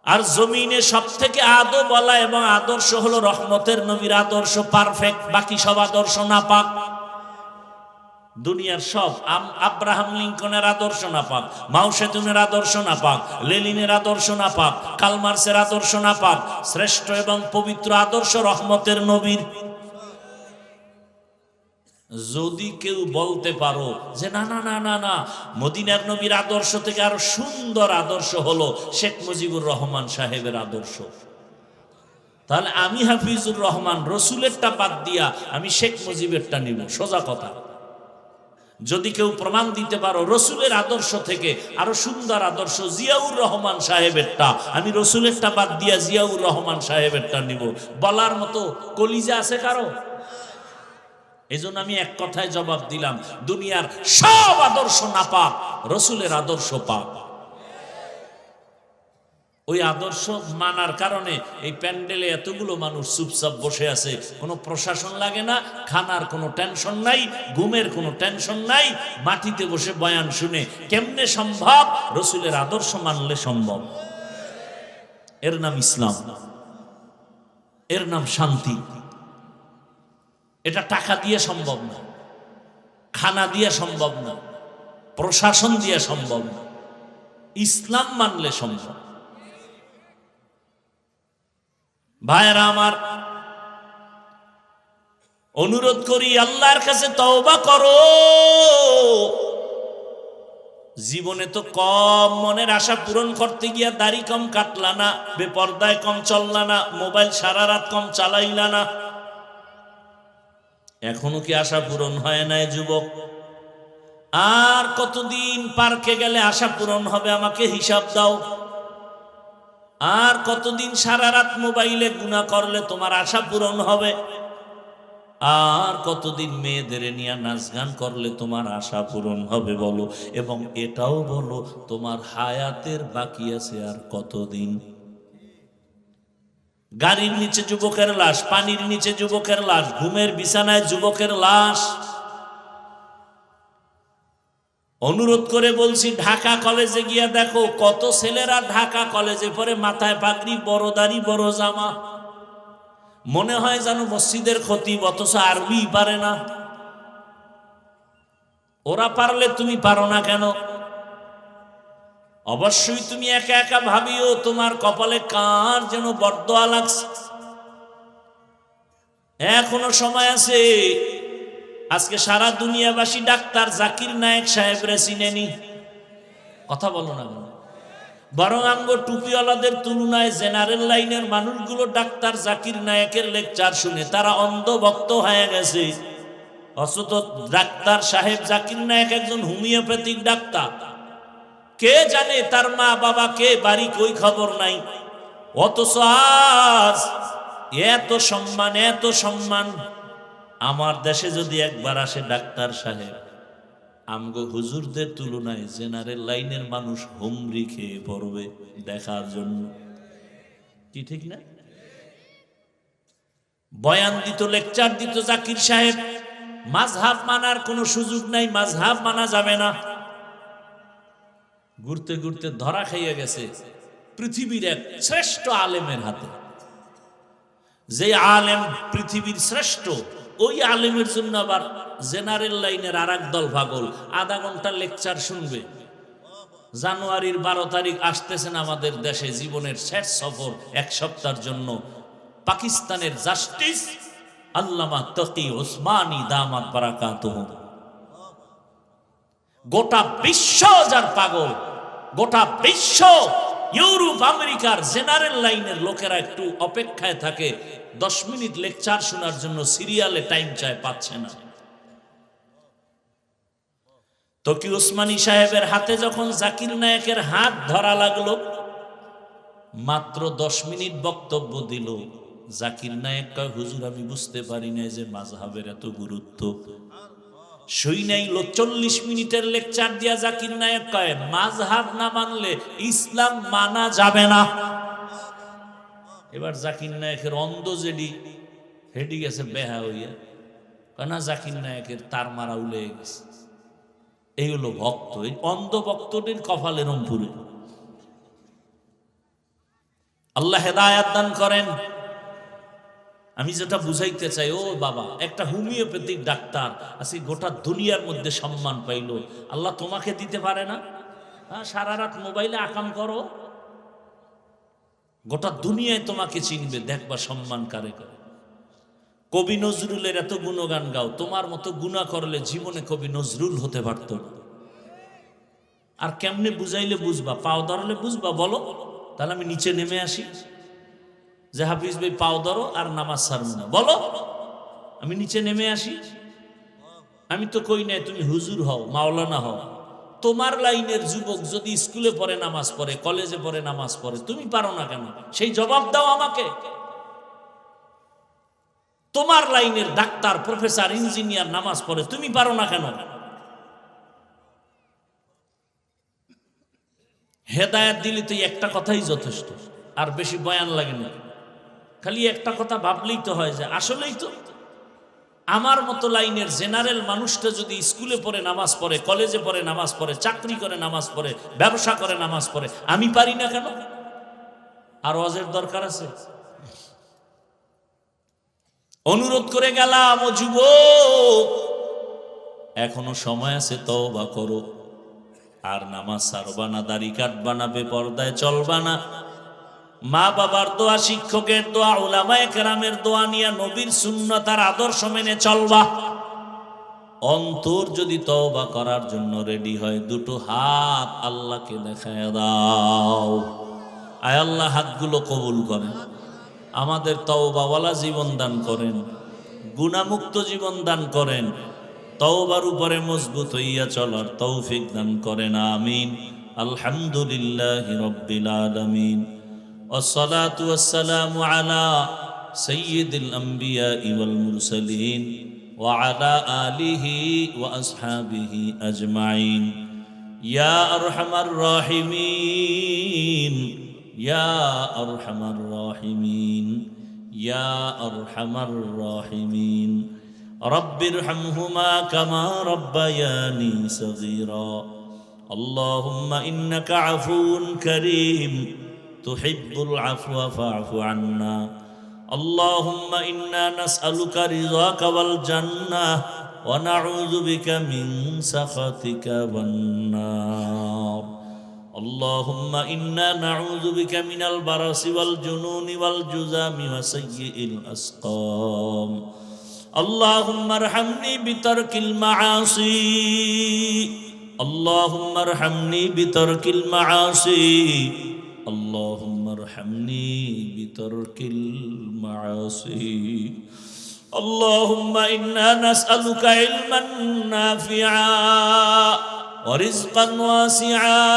S1: আর জমিনে সব থেকে আদওয়ালা এবং আদর্শ হলো রহমতের নবীর আদর্শ, পারফেক্ট। বাকি সব আদর্শ নাপাক। দুনিয়ার সব, আব্রাহাম লিঙ্কনের আদর্শ নাপাক, মাও সেতুনের আদর্শ নাপাক, লেনিনের আদর্শ নাপাক, কালমার্সের আদর্শ নাপাক। শ্রেষ্ঠ এবং পবিত্র আদর্শ রহমতের নবীর। যদি কেউ বলতে পারো যে না না না না না, মদিনার নবীর আদর্শ থেকে আরো সুন্দর আদর্শ হলো শেখ মুজিবুর রহমান সাহেবের আদর্শ, তাহলে আমি হাফিজুর রহমান রসুলেরটা বাদ দিয়া আমি শেখ মুজিবেরটা নিব। সোজা কথা। যদি কেউ প্রমাণ দিতে পারো রসুলের আদর্শ থেকে আরো সুন্দর আদর্শ জিয়াউর রহমান সাহেবেরটা, আমি রসুলেরটা বাদ দিয়া জিয়াউর রহমান সাহেবেরটা নিব, বলার মতো কলিজা আছে কারো? এজন্য আমি এক কথায় জবাব দিলাম, দুনিয়ার সব আদর্শ নাপাক, রসুলের আদর্শ পাক। ওই আদর্শ মানার কারণে এই প্যান্ডেলে এতগুলো মানুষ চুপচাপ বসে আছে, কোনো প্রশাসন লাগে না, খানার কোনো টেনশন নাই, ঘুমের কোনো টেনশন নাই, মাটিতে বসে বয়ান শুনে। কেমনে সম্ভব? রসুলের আদর্শ মানলে সম্ভব। এর নাম ইসলাম, এর নাম শান্তি। এটা টাকা দিয়ে সম্ভব না, খানা দিয়ে সম্ভব না, প্রশাসন দিয়ে সম্ভব না, ইসলাম মানলে সম্ভব। ভাইরা আমার, অনুরোধ করি আল্লাহর কাছে তওবা করো। জীবনে তো কম মনের আশা পূরণ করতে গিয়া দাড়ি কম কাটলা না, বেপরদায় কম চললা না, মোবাইল সারা রাত কম চালাইলা না। এখনো কি আশা পূরণ হয় নাই যুবক? আর কতদিন পার্কে গেলে আশা পূরণ হবে আমাকে হিসাব দাও। আর কতদিন সারা রাত মোবাইলে গুনাহ করলে তোমার আশা পূরণ হবে? আর কতদিন মেয়েদের নিয়ে নাচ গান করলে তোমার আশা পূরণ হবে বলো? এবং এটাও বলো তোমার হায়াতের বাকি আছে আর কতদিন? গাড়ির নিচে যুবকের লাশ, পানির নিচে যুবকের লাশ, ঘুমের বিছানায় যুবকের লাশ। অনুরোধ করে বলছি, ঢাকা কলেজে গিয়া দেখো কত ছেলেরা ঢাকা কলেজে পড়ে, মাথায় পাগড়ি, বড় দাড়ি, বড় জামা, মনে হয় যেন মসজিদের খতিব, অথচ আরবি পারে না। ওরা পারলে তুমি পারো না কেন? অবশ্যই তুমি একা একা ভাবিও তোমার কপালে কার যেন বরদোয়া লাগছে। এখনো সময় আছে। আজকে সারা দুনিয়াবাসী ডাক্তার জাকির নায়েক সাহেবরে চিনেনি। কথা বলো না কেন? বরং আমগো টুপিওয়ালাদের তুলনায় জেনারেল লাইনের মানুষগুলো ডাক্তার জাকির নায়েকের লেকচার শুনে তারা অন্ধভক্ত হয়ে গেছে। অথচ ডাক্তার সাহেব জাকির নায়েক একজন হোমিওপ্যাথিক ডাক্তার। কে জানে তার মা বাবা কে, বাড়ি কই, খবর নাই। অথচ আজ এত সম্মান, এত সম্মান। আমার দেশে যদি একবার আসে ডাক্তার সাহেব, আমগো হুজুরদের তুলনায় জেনারেল লাইনের মানুষ হুমড়ি খেয়ে পড়বে দেখার জন্য। কি ঠিক না? বয়ান দিত, লেকচার দিত জাকির সাহেব। মাযহাব মানার কোনো সুযোগ নাই, মাযহাব মানা যাবে না। ঘুরতে ঘুরতে ধরা খাইয়া গেছে পৃথিবীর এক শ্রেষ্ঠ আলেমের হাতে। যে আলেম পৃথিবীর শ্রেষ্ঠ, ওই আলেমের জন্য আবার জেনারেল লাইনের আর এক দল পাগল আধা ঘন্টা লেকচার শুনবে। জানুয়ারির 12 তারিখ আসতেছেন আমাদের দেশে জীবনের শেষ সফর, এক সপ্তাহের জন্য। পাকিস্তানের জাস্টিস আল্লামা তকি ওসমানী দামাত বারাকাতুহু, গোটা বিশ্ব যার পাগল, গোটা বিশ্ব ইউরোপ আমেরিকার জেনারেল লাইনের লোকেরা একটু অপেক্ষায় থাকে 10 মিনিট লেকচার শোনার জন্য, সিরিয়ালে টাইম চায়, পাচ্ছে না। তকি ওসমানী সাহেবের হাতে যখন জাকির নায়েকের হাত ধরা লাগলো, মাত্র 10 মিনিট বক্তব্য দিল। জাকির নায়েক কয়, হুজুর আমি বুঝতে পারি না যে মাযহাবের এত গুরুত্ব। সই নাইলো 40 মিনিটের লেকচার দিয়া জাকির নায়েক কয়, মাযহাব না মানলে ইসলাম মানা যাবে না। এবার জাকির নায়েকের অন্ধ জেডি হেডি গেছে বেহা হইয়া, কেনা জাকির নায়েকের তার মারা উলে গেছে। এই হলো ভক্ত, এই অন্ধ ভক্তটির কপালের রংপুরে। আল্লাহ হেদায়াত দান করেন। আমি যেটা বুঝাইতে চাই, ও বাবা, একটা হোমিওপ্যাথিক ডাক্তার আজকে গোটা দুনিয়ার মধ্যে সম্মান পাইল, আল্লাহ তোমাকে দিতে পারে না? সারা রাত মোবাইলে আকাম করো, গোটা দুনিয়ায় তোমাকে চিনবে, দেখবা সম্মান কারে করে। কবি নজরুলের এত গুণগান গাও, তোমার মতো গুনাহ করলে জীবনে কবি নজরুল হতে পারত না। আর কেমনে বুঝাইলে বুঝবা? পাও ধরলে বুঝবা? বলো, তাহলে আমি নিচে নেমে আসি, যে হাফিজ ভাই পাও ধরো আর নামাজ ছাড়ব না, বলো আমি নিচে নেমে আসি। আমি তো কই নাই তুমি হুজুর হও, মাওলানা হও। তোমার লাইনের যুবক যদি স্কুলে পড়ে নামাজ পড়ে, কলেজে পড়ে নামাজ পড়ে, তুমি পারো না কেন? সেই জবাব দাও আমাকে। তোমার লাইনের ডাক্তার, প্রফেসর, ইঞ্জিনিয়ার নামাজ পড়ে, তুমি পারো না কেন? হেদায়েত দিলে তো একটা কথাই যথেষ্ট, আর বেশি বয়ান লাগে না। খালি একটা কথা ভাবলেই তো হয় যে আসলেই তো আমার মতো লাইনের জেনারেল মানুষটা যদি স্কুলে পড়ে নামাজ পড়ে, কলেজে পড়ে নামাজ পড়ে, চাকরি করে নামাজ পড়ে, ব্যবসা করে নামাজ পড়ে, আমি পারি না কেন? আর ওয়াজের দরকার আছে? অনুরোধ করে গেলাম, ও যুবক, এখনো সময় আছে, তওবা করো। আর নামাজ ছাড়বা না, দাড়ি কাটবা না, বেপরদায় চলবা না। মা বাবার দোয়া, শিক্ষকের দোয়া, উলামায়ে কেরামের দোয়া নিয়ে নবীর সুন্নাত আর আদর্শ মেনে চলবা। অন্তর যদি তওবা করার জন্য রেডি হয়, দুটো হাত আল্লাহকে দেখায় দাও। আয় আল্লাহ, হাতগুলো কবুল করেন, আমাদের তওবাওয়ালা জীবন দান করেন, গুনাহমুক্ত জীবন দান করেন, তওবার উপরে মজবুত হইয়া চলার তৌফিক দান করেন। আমিন। আলহামদুলিল্লাহি রাব্বিল আলামিন। والصلاة والسلام على سيد الأنبياء والمرسلين وعلى آله وأصحابه أجمعين. يا أرحم الراحمين، يا أرحم الراحمين، يا أرحم الراحمين. رب ارحمهما كما ربياني صغيرا. اللهم إنك عفو كريم تحب العفو فاعف عنا. اللهم إنا نسألك رضاك والجنة ونعوذ بك من سخطك والنار. اللهم إنا نعوذ بك من البرص والجنون والجذام وسيء الأسقام. اللهم ارحمني بترك المعاصي، اللهم ارحمني بترك المعاصي، اللهم ارحمني بترك المعاصي. اللهم إنا نسألك علما نافعا ورزقا واسعا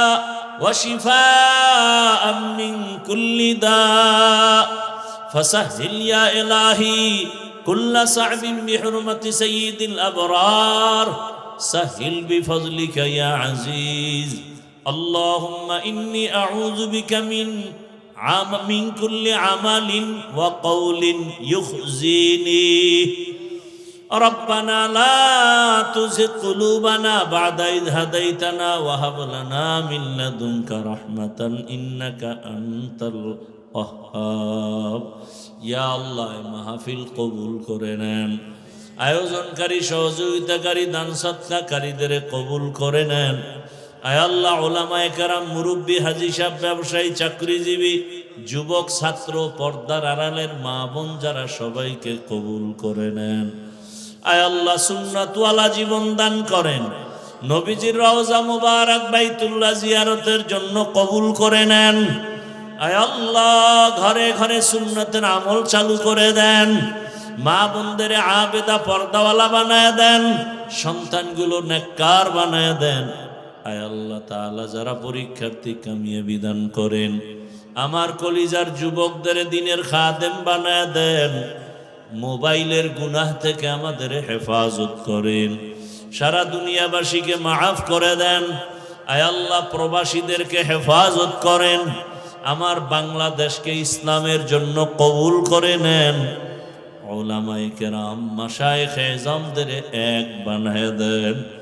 S1: وشفاء من كل داء، فسهل يا إلهي كل صعب بحرمة سيد الأبرار، سهل بفضلك يا عزيز. اللهم إني أعوذ بك من كل عمل وقول يخزيني. ربنا لا تزغ قلوبنا بعد إذ هديتنا وهب لنا من لدنك رحمة إنك أنت الوهاب. يا الله মাহফিল কবুল করে নেন, আয়োজনকারী, সহযোগিতাকারী, দান সৎকারীদের কবুল করে নেন। আয় আল্লাহ, ওলামায়ে কেরাম, মুরব্বী, হাজী সাহেব, ব্যবসায়ী, চাকরিজীবী, যুবক, ছাত্র, পর্দার আড়ালের মা বোন যারা, সবাইকে কবুল করে নেন। আয় আল্লাহ, সুন্নাতওয়ালা জীবন দান করেন। নবীজির রওজা মুবারক বাইতুল্লাহ জিয়ারতের জন্য কবুল করে নেন। আয় আল্লাহ, ঘরে ঘরে সুন্নতের আমল চালু করে দেন। মা বোনদের আবেদা, পর্দাওয়ালা বানায় দেন। সন্তানগুলো নেককার বানায় দেন। আয় আল্লাহ তাআলা, যারা পরীক্ষার্থী, কামিয়াবি দান করেন। আমার কলিজার যুবকদের দিনের খাদেম বানায় দেন। মোবাইলের গুনাহ থেকে আমাদের হেফাজত করেন। সারা দুনিয়াবাসীকে মাফ করে দেন। আয় আল্লাহ, প্রবাসীদেরকে হেফাজত করেন। আমার বাংলাদেশকে ইসলামের জন্য কবুল করে নেন। উলামায়ে কেরাম, মাশায়েখ এজামদের এক বানায় দেন।